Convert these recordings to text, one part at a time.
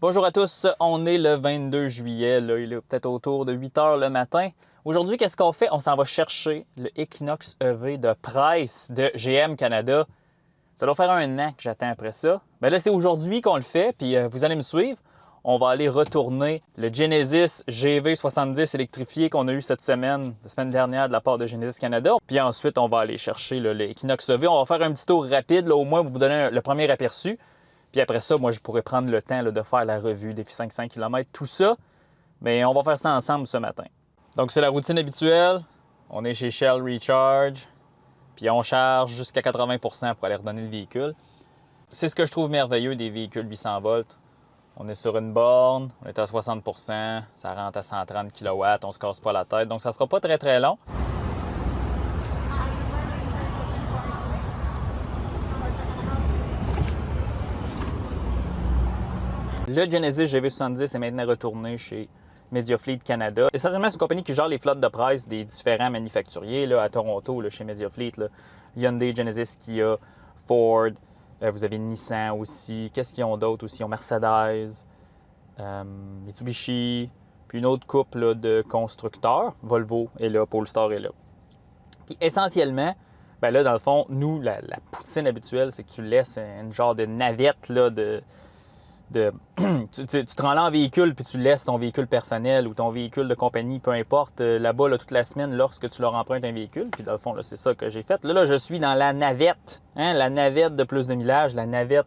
Bonjour à tous, on est le 22 juillet, là, il est peut-être autour de 8 h le matin. Aujourd'hui, qu'est-ce qu'on fait? On s'en va chercher le Equinox EV de Price de GM Canada. Ça doit faire un an que j'attends après ça. Mais là, c'est aujourd'hui qu'on le fait, puis vous allez me suivre. On va aller retourner le Genesis GV70 électrifié qu'on a eu cette semaine, la semaine dernière de la part de Genesis Canada. Puis ensuite, on va aller chercher le Equinox EV. On va faire un petit tour rapide, là, au moins pour vous donner le premier aperçu. Puis après ça, moi, je pourrais prendre le temps là, de faire la revue des 500 km, tout ça. Mais on va faire ça ensemble ce matin. Donc, c'est la routine habituelle. On est chez Shell Recharge. Puis on charge jusqu'à 80 % pour aller redonner le véhicule. C'est ce que je trouve merveilleux des véhicules 800 volts. On est sur une borne, on est à 60 %, ça rentre à 130 kW, on se casse pas la tête. Donc, ça sera pas très, très long. Le Genesis GV70 est maintenant retourné chez Mediafleet Canada. Essentiellement, c'est une compagnie qui gère les flottes de presse des différents manufacturiers là, à Toronto, là, chez Mediafleet. Là. Hyundai, Genesis, Kia, Ford, vous avez Nissan aussi. Qu'est-ce qu'ils ont d'autre aussi? Ils ont Mercedes, Mitsubishi, puis une autre couple là, de constructeurs. Volvo est là, Polestar est là. Puis essentiellement, ben là, dans le fond, nous, la poutine habituelle, c'est que tu laisses une genre de navette là, tu te rends là en véhicule puis tu laisses ton véhicule personnel ou ton véhicule de compagnie, peu importe, là-bas là, toute la semaine lorsque tu leur empruntes un véhicule. Puis dans le fond, c'est ça que j'ai fait. Là, je suis dans la navette, hein, la navette de plus de millage, la navette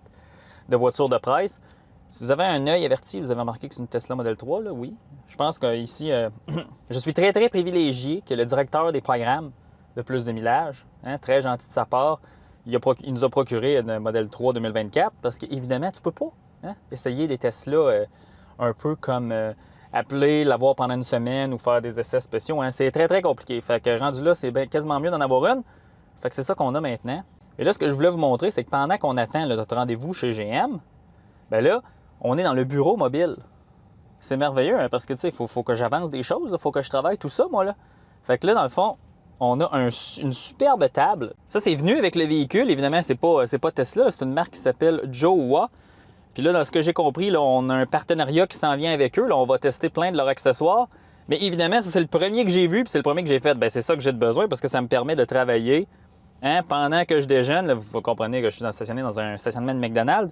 de voiture de presse. Si vous avez un œil averti, vous avez remarqué que c'est une Tesla Model 3, là, oui. Je pense qu'ici, je suis très, très privilégié que le directeur des programmes de plus de millage, hein, très gentil de sa part, il nous a procuré une Model 3 2024 parce qu'évidemment, tu peux pas. Hein? Essayer des Tesla un peu comme appeler, l'avoir pendant une semaine ou faire des essais spéciaux. Hein? C'est très, très compliqué. Fait que rendu là, c'est quasiment mieux d'en avoir une. Fait que c'est ça qu'on a maintenant. Et là, ce que je voulais vous montrer, c'est que pendant qu'on attend là, notre rendez-vous chez GM, bien là, on est dans le bureau mobile. C'est merveilleux hein, parce que, tu sais, il faut que j'avance des choses, il faut que je travaille tout ça, moi, là. Fait que là, dans le fond, on a une superbe table. Ça, c'est venu avec le véhicule. Évidemment, c'est pas Tesla, c'est une marque qui s'appelle Jowa. Puis là, dans ce que j'ai compris, là, on a un partenariat qui s'en vient avec eux. Là, on va tester plein de leurs accessoires. Mais évidemment, ça, c'est le premier que j'ai vu, puis c'est le premier que j'ai fait. Bien, c'est ça que j'ai besoin parce que ça me permet de travailler hein, pendant que je déjeune. Là, vous comprenez que je suis stationné dans un stationnement de McDonald's.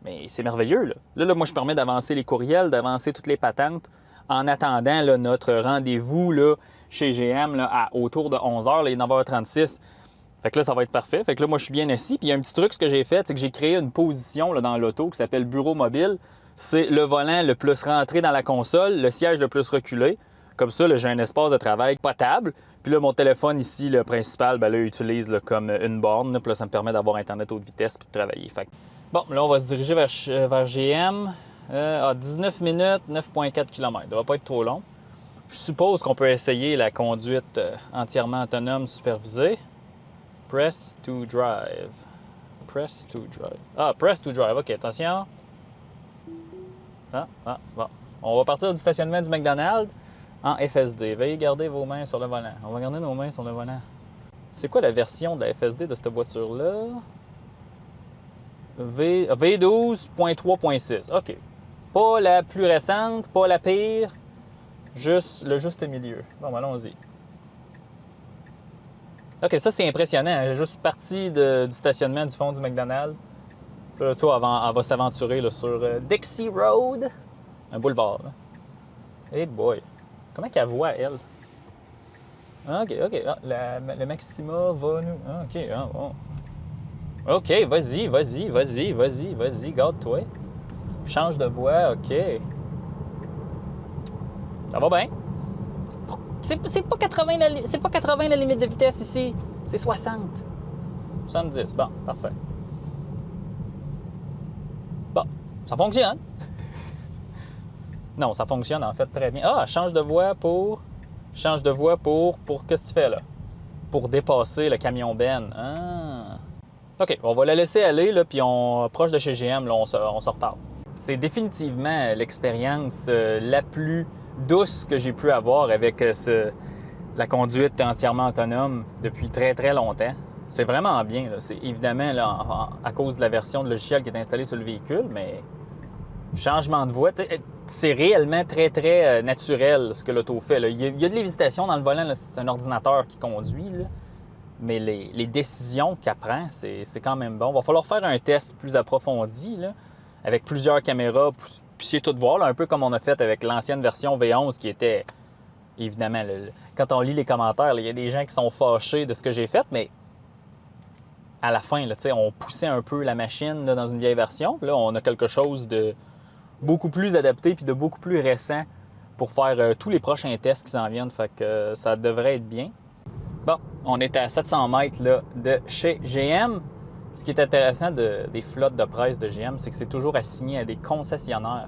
Mais c'est merveilleux. Là, moi, je permets d'avancer les courriels, d'avancer toutes les patentes en attendant là, notre rendez-vous là, chez GM là, autour de 11 h, là, il est 9 h 36. Fait que là, ça va être parfait. Fait que là, moi, je suis bien assis. Puis il y a un petit truc, ce que j'ai fait, c'est que j'ai créé une position là, dans l'auto qui s'appelle bureau mobile. C'est le volant le plus rentré dans la console, le siège le plus reculé. Comme ça, j'ai un espace de travail potable. Puis là, mon téléphone ici, le principal, ben là, utilise là, comme une borne. Là, puis là, ça me permet d'avoir Internet haute vitesse puis de travailler. Fait que... Bon, là, on va se diriger vers GM. 19 minutes, 9,4 km. Ça va pas être trop long. Je suppose qu'on peut essayer la conduite entièrement autonome supervisée. Press to drive. Press to drive. Ah, press to drive. OK, attention. Bon. On va partir du stationnement du McDonald's en FSD. Veuillez garder vos mains sur le volant. On va garder nos mains sur le volant. C'est quoi la version de la FSD de cette voiture-là? V12.3.6. OK. Pas la plus récente, pas la pire. Juste le juste milieu. Bon, ben, allons-y. OK, ça, c'est impressionnant. J'ai juste parti du stationnement du fond du McDonald's. Puis là, toi, elle va s'aventurer sur Dixie Road. Un boulevard. Là. Hey boy. Comment qu'elle voit, elle? OK. Ah, le Maxima va nous... Ah, OK. Ah, bon. OK, vas-y. Garde-toi. Change de voie. OK. Ça va bien. C'est pas 80 la limite de vitesse ici. C'est 60. 70. Bon, parfait. Bon, ça fonctionne. Non, ça fonctionne en fait très bien. Ah, change de voie pour... Qu'est-ce que tu fais là? Pour dépasser le camion Ben. Ah. OK, on va la laisser aller, là, puis proche de chez GM, là, on se reparle. C'est définitivement l'expérience la plus douce que j'ai pu avoir avec la conduite entièrement autonome depuis très, très longtemps. C'est vraiment bien. C'est évidemment là, à cause de la version de logiciel qui est installée sur le véhicule, mais changement de voie, c'est réellement très, très naturel ce que l'auto fait. Là. Il y a de l'hésitation dans le volant, c'est un ordinateur qui conduit, là. Mais les décisions qu'elle prend, c'est quand même bon. Il va falloir faire un test plus approfondi, là, avec plusieurs caméras, puissiez tout voir, là, un peu comme on a fait avec l'ancienne version V11 qui était, évidemment, quand on lit les commentaires, il y a des gens qui sont fâchés de ce que j'ai fait, mais à la fin, là, on poussait un peu la machine là, dans une vieille version. Là, on a quelque chose de beaucoup plus adapté puis de beaucoup plus récent pour faire tous les prochains tests qui s'en viennent. Fait que ça devrait être bien. Bon, on est à 700 mètres là, de chez GM. Ce qui est intéressant des flottes de presse de GM, c'est que c'est toujours assigné à des concessionnaires.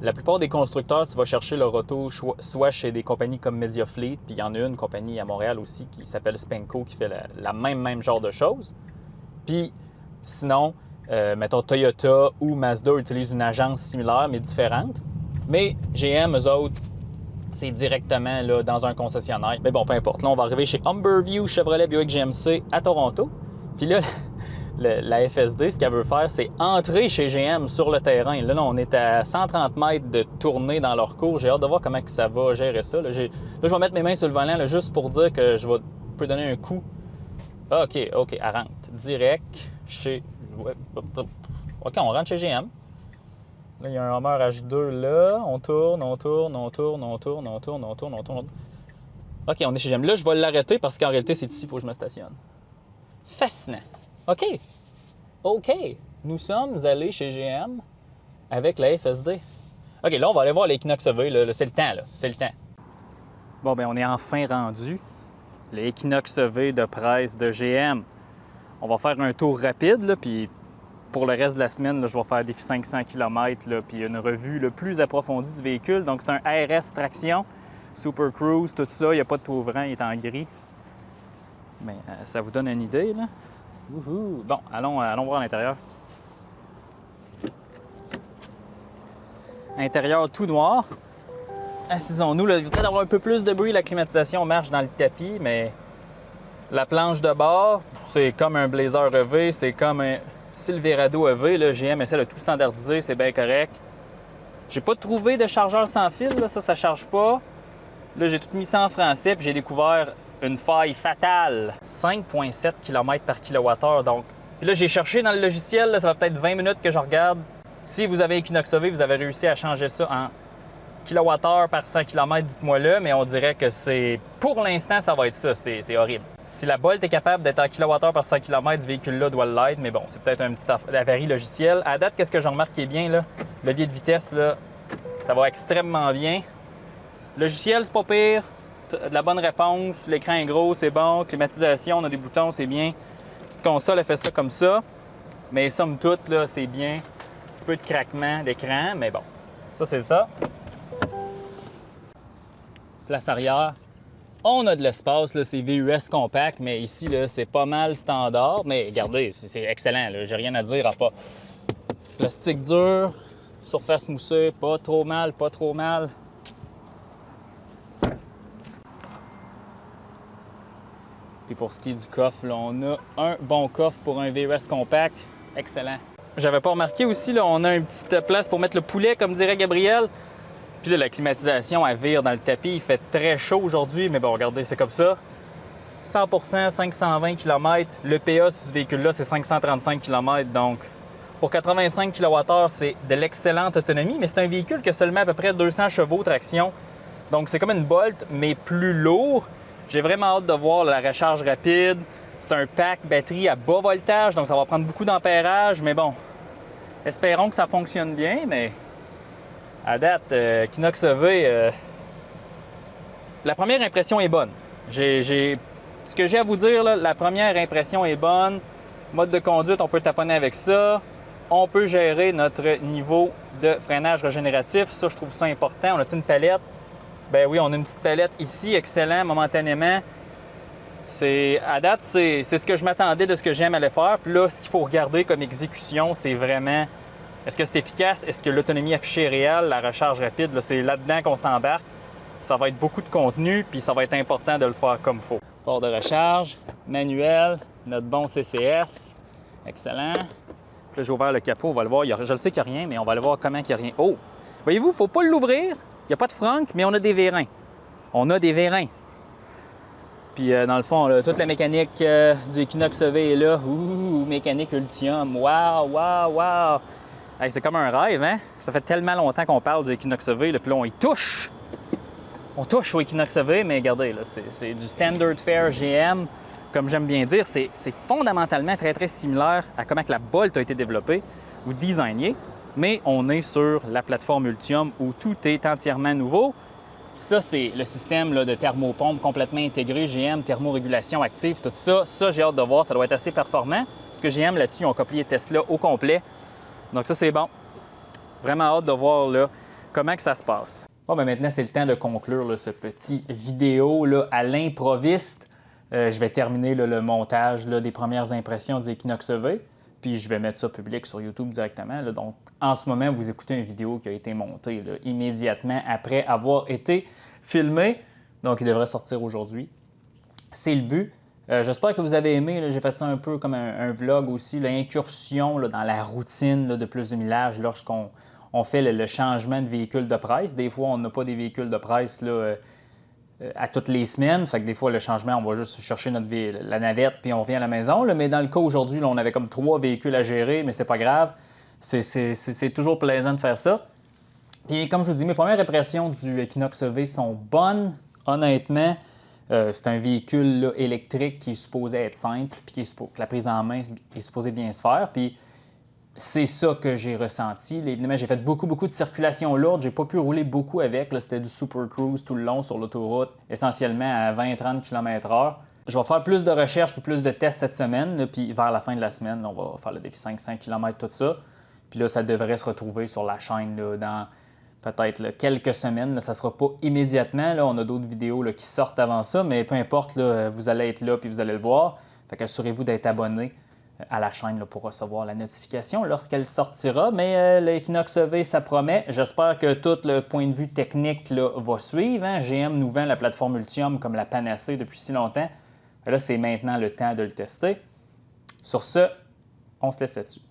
La plupart des constructeurs, tu vas chercher leur auto soit chez des compagnies comme Mediafleet, puis il y en a une compagnie à Montréal aussi qui s'appelle Spenco qui fait la même genre de choses. Puis sinon, mettons Toyota ou Mazda utilisent une agence similaire mais différente. Mais GM, eux autres, c'est directement là, dans un concessionnaire. Mais bon, peu importe. Là, on va arriver chez Humberview Chevrolet Buick GMC à Toronto. Puis là, la FSD, ce qu'elle veut faire, c'est entrer chez GM sur le terrain. Là, on est à 130 mètres de tournée dans leur cours. J'ai hâte de voir comment ça va gérer ça. Là, je vais mettre mes mains sur le volant là, juste pour dire que je peux donner un coup. OK, elle rentre. Direct chez... OK, on rentre chez GM. Là, il y a un Hummer H2 là. On tourne. OK, on est chez GM. Là, je vais l'arrêter parce qu'en réalité, c'est ici qu'il faut que je me stationne. Fascinant. OK. Nous sommes allés chez GM avec la FSD. OK, là, on va aller voir l'Equinox EV. Là. C'est le temps, là. C'est le temps. Bon, bien, on est enfin rendu. L'Equinox EV de presse de GM. On va faire un tour rapide, là, puis pour le reste de la semaine, là, je vais faire des 500 km, là, puis une revue le plus approfondie du véhicule. Donc, c'est un RS traction, Super Cruise, tout ça. Il n'y a pas de toit ouvrant, il est en gris. Mais ça vous donne une idée, là. Wouhou. Bon, allons voir l'intérieur. Intérieur tout noir. Assisons-nous. Là, il va peut-être avoir un peu plus de bruit. La climatisation marche dans le tapis, mais la planche de bord, c'est comme un Blazer EV, c'est comme un Silverado EV. Là, GM essaie de tout standardiser, c'est bien correct. J'ai pas trouvé de chargeur sans fil, là, ça charge pas. Là, j'ai tout mis ça en français, puis j'ai découvert une faille fatale. 5,7 km par kWh. Donc, puis là, j'ai cherché dans le logiciel, là, ça va peut-être 20 minutes que je regarde. Si vous avez Equinox EV, vous avez réussi à changer ça en kWh par 100 km, dites-moi-le, mais on dirait que c'est... Pour l'instant, ça va être ça. C'est horrible. Si la Bolt est capable d'être en kWh par 100 km, ce véhicule-là doit l'être, mais bon, c'est peut-être un petit avarie logiciel. À date, qu'est-ce que j'en remarque qui est bien, là? Le levier de vitesse, là, ça va extrêmement bien. Logiciel, c'est pas pire. De la bonne réponse. L'écran est gros, c'est bon. Climatisation, on a des boutons, c'est bien. Petite console, elle fait ça comme ça. Mais somme toute, là, c'est bien. Un petit peu de craquement d'écran, mais bon. Ça, c'est ça. Place arrière. On a de l'espace, là, c'est VUS compact, mais ici, là, c'est pas mal standard. Mais regardez, c'est excellent, là. J'ai rien à dire à pas. Plastique dur, surface moussée, pas trop mal, pas trop mal. Puis pour ce qui est du coffre, là, on a un bon coffre pour un VUS compact. Excellent. J'avais pas remarqué aussi, là, on a une petite place pour mettre le poulet, comme dirait Gabriel. Puis là, la climatisation, elle vire dans le tapis. Il fait très chaud aujourd'hui, mais bon, regardez, c'est comme ça. 100%, 520 km. Le PA sur ce véhicule-là, c'est 535 km. Donc, pour 85 kWh, c'est de l'excellente autonomie, mais c'est un véhicule qui a seulement à peu près 200 chevaux de traction. Donc, c'est comme une Bolt, mais plus lourd. J'ai vraiment hâte de voir la recharge rapide. C'est un pack batterie à bas voltage, donc ça va prendre beaucoup d'ampérage, mais bon, espérons que ça fonctionne bien, mais à date, Equinox EV, la première impression est bonne. Ce que j'ai à vous dire, là, la première impression est bonne. Mode de conduite, on peut taponner avec ça. On peut gérer notre niveau de freinage régénératif. Ça, je trouve ça important. On a une palette? Ben oui, on a une petite palette ici, excellent, momentanément. À date, c'est ce que je m'attendais de ce que GM allait faire. Puis là, ce qu'il faut regarder comme exécution, c'est vraiment, est-ce que c'est efficace? Est-ce que l'autonomie affichée est réelle? La recharge rapide, c'est là-dedans qu'on s'embarque. Ça va être beaucoup de contenu, puis ça va être important de le faire comme il faut. Port de recharge, manuel, notre bon CCS, excellent. Puis là, j'ai ouvert le capot, on va le voir. Je le sais qu'il n'y a rien, mais on va le voir comment il n'y a rien. Oh! Voyez-vous, il ne faut pas l'ouvrir. Il n'y a pas de franque, mais on a des vérins. On a des vérins. Puis dans le fond, là, toute la mécanique du Equinox EV est là. Ouh, mécanique Ultium. Waouh, waouh, waouh! Hey, c'est comme un rêve, hein? Ça fait tellement longtemps qu'on parle du Equinox EV, là, puis là, on y touche. On touche au Equinox EV, mais regardez, là, c'est du standard fare GM. Comme j'aime bien dire, c'est fondamentalement très, très similaire à comment que la Bolt a été développée ou designée, mais on est sur la plateforme Ultium où tout est entièrement nouveau. Ça, c'est le système là, de thermopompe complètement intégré, GM, thermorégulation active, tout ça. Ça, j'ai hâte de voir, ça doit être assez performant, parce que GM, là-dessus, ils ont copié Tesla au complet. Donc ça, c'est bon. Vraiment hâte de voir là, comment que ça se passe. Bon, ben maintenant, c'est le temps de conclure là, ce petit vidéo là, à l'improviste. Je vais terminer là, le montage là, des premières impressions du Equinox EV, puis je vais mettre ça public sur YouTube directement. Là. Donc, en ce moment, vous écoutez une vidéo qui a été montée là, immédiatement après avoir été filmée. Donc, il devrait sortir aujourd'hui. C'est le but. J'espère que vous avez aimé. J'ai fait ça un peu comme un vlog aussi, l'incursion dans la routine là, de plus de millage lorsqu'on fait le changement de véhicule de presse. Des fois, on n'a pas des véhicules de presse là, à toutes les semaines. Fait que des fois, le changement, on va juste chercher la navette puis on revient à la maison. Là. Mais dans le cas aujourd'hui, là, on avait comme 3 véhicules à gérer, mais c'est pas grave. C'est toujours plaisant de faire ça. Puis comme je vous dis, mes premières impressions du Equinox EV sont bonnes. Honnêtement, c'est un véhicule là, électrique qui est supposé être simple, puis que la prise en main est supposée bien se faire. Puis c'est ça que j'ai ressenti. Évidemment, j'ai fait beaucoup de circulation lourde. J'ai pas pu rouler beaucoup avec. C'était du Super Cruise tout le long sur l'autoroute, essentiellement à 20-30 km/h. Je vais faire plus de recherches et plus de tests cette semaine. Là, puis vers la fin de la semaine, là, on va faire le défi 500 km, tout ça. Puis là, ça devrait se retrouver sur la chaîne là, dans peut-être quelques semaines. Là, ça ne sera pas immédiatement. Là, on a d'autres vidéos là, qui sortent avant ça, mais peu importe, là, vous allez être là puis vous allez le voir. Fait qu'assurez-vous d'être abonné à la chaîne là, pour recevoir la notification lorsqu'elle sortira. Mais l'Equinox EV, ça promet. J'espère que tout le point de vue technique là, va suivre. Hein? GM nous vend la plateforme Ultium comme la panacée depuis si longtemps. Là, c'est maintenant le temps de le tester. Sur ce, on se laisse là-dessus.